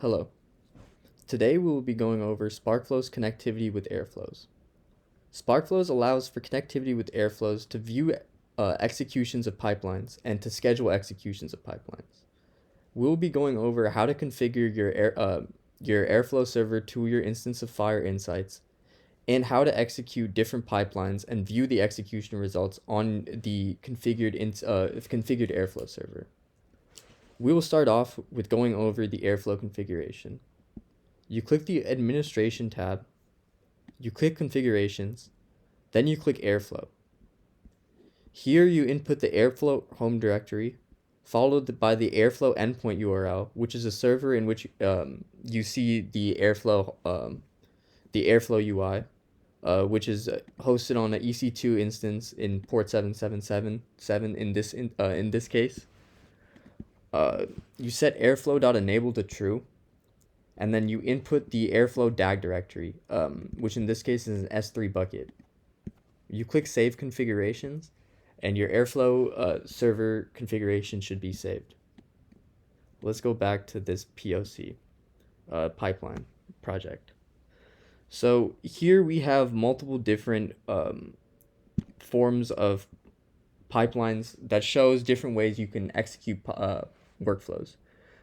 Hello. Today we will be going over Sparkflows connectivity with Airflows. Sparkflows allows for connectivity with Airflows to view executions of pipelines and to schedule executions of pipelines. We'll be going over how to configure your Airflow server to your instance of Fire Insights and how to execute different pipelines and view the execution results on the configured Airflow server. We will start off with going over the Airflow configuration. You click the Administration tab, you click Configurations, then you click Airflow. Here you input the Airflow home directory, followed by the Airflow endpoint URL, which is a server in which you see the Airflow UI, which is hosted on an EC2 instance in port 7777 in this case. You set airflow.enable to true, and then you input the Airflow DAG directory, which in this case is an S3 bucket. You click Save Configurations, and your Airflow server configuration should be saved. Let's go back to this POC pipeline project. So here we have multiple different forms of pipelines that shows different ways you can execute workflows.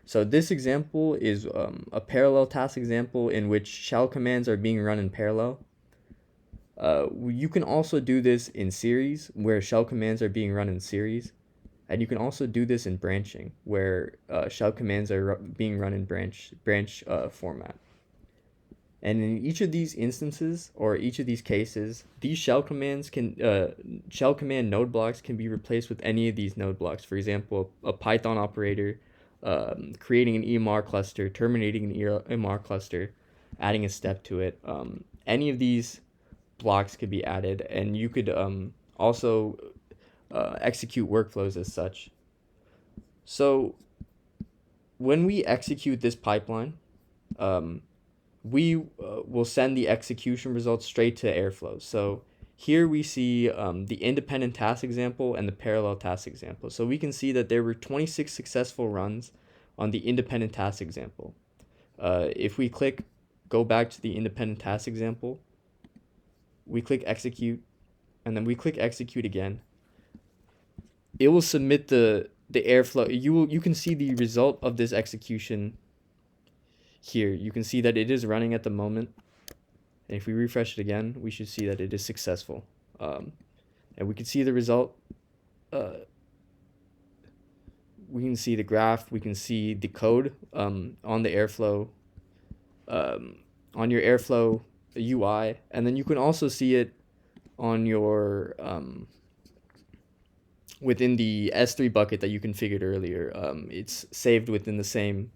So this example is a parallel task example in which shell commands are being run in parallel. You can also do this in series, where shell commands are being run in series. And you can also do this in branching, where shell commands are being run in branch format. And in each of these instances, or each of these cases, these shell command node blocks can be replaced with any of these node blocks. For example, a Python operator, creating an EMR cluster, terminating an EMR cluster, adding a step to it. Any of these blocks could be added, and you could also execute workflows as such. So when we execute this pipeline, we will send the execution results straight to Airflow. So here we see the independent task example and the parallel task example. So we can see that there were 26 successful runs on the independent task example. If we go back to the independent task example, we click execute, and then we click execute again. It will submit the Airflow. You can see the result of this execution here. You can see that it is running at the moment. And if we refresh it again, we should see that it is successful. And we can see the result. We can see the graph. We can see the code on the Airflow, on your Airflow UI. And then you can also see it on your, within the S3 bucket that you configured earlier. It's saved within the same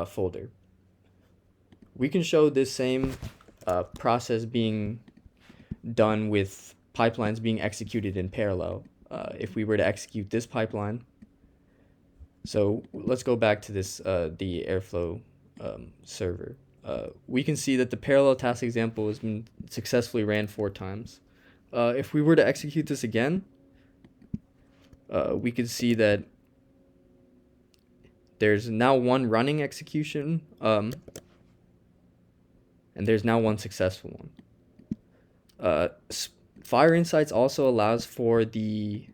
folder. We can show this same process being done with pipelines being executed in parallel. If we were to execute this pipeline, so let's go back to this the Airflow server. We can see that the parallel task example has been successfully ran 4 times. If we were to execute this again, we could see that there's now 1 running execution, and there's now 1 successful one. Fire Insights also allows for the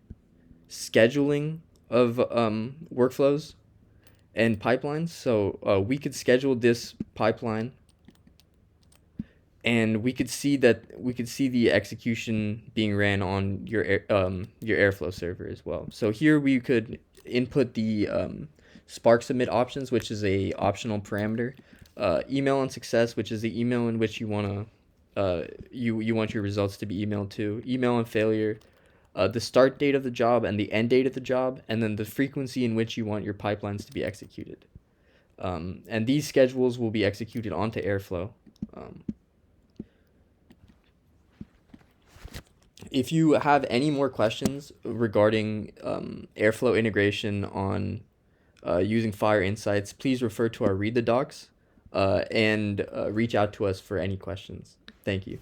scheduling of workflows and pipelines. So we could schedule this pipeline, and we could see the execution being ran on your Airflow server as well. So here we could input the Spark submit options, which is a optional parameter. Email on success, which is the email in which you want your results to be emailed to. Email on failure, the start date of the job and the end date of the job, and then the frequency in which you want your pipelines to be executed. And these schedules will be executed onto Airflow. If you have any more questions regarding Airflow integration on using Fire Insights, please refer to our Read the Docs and reach out to us for any questions. Thank you.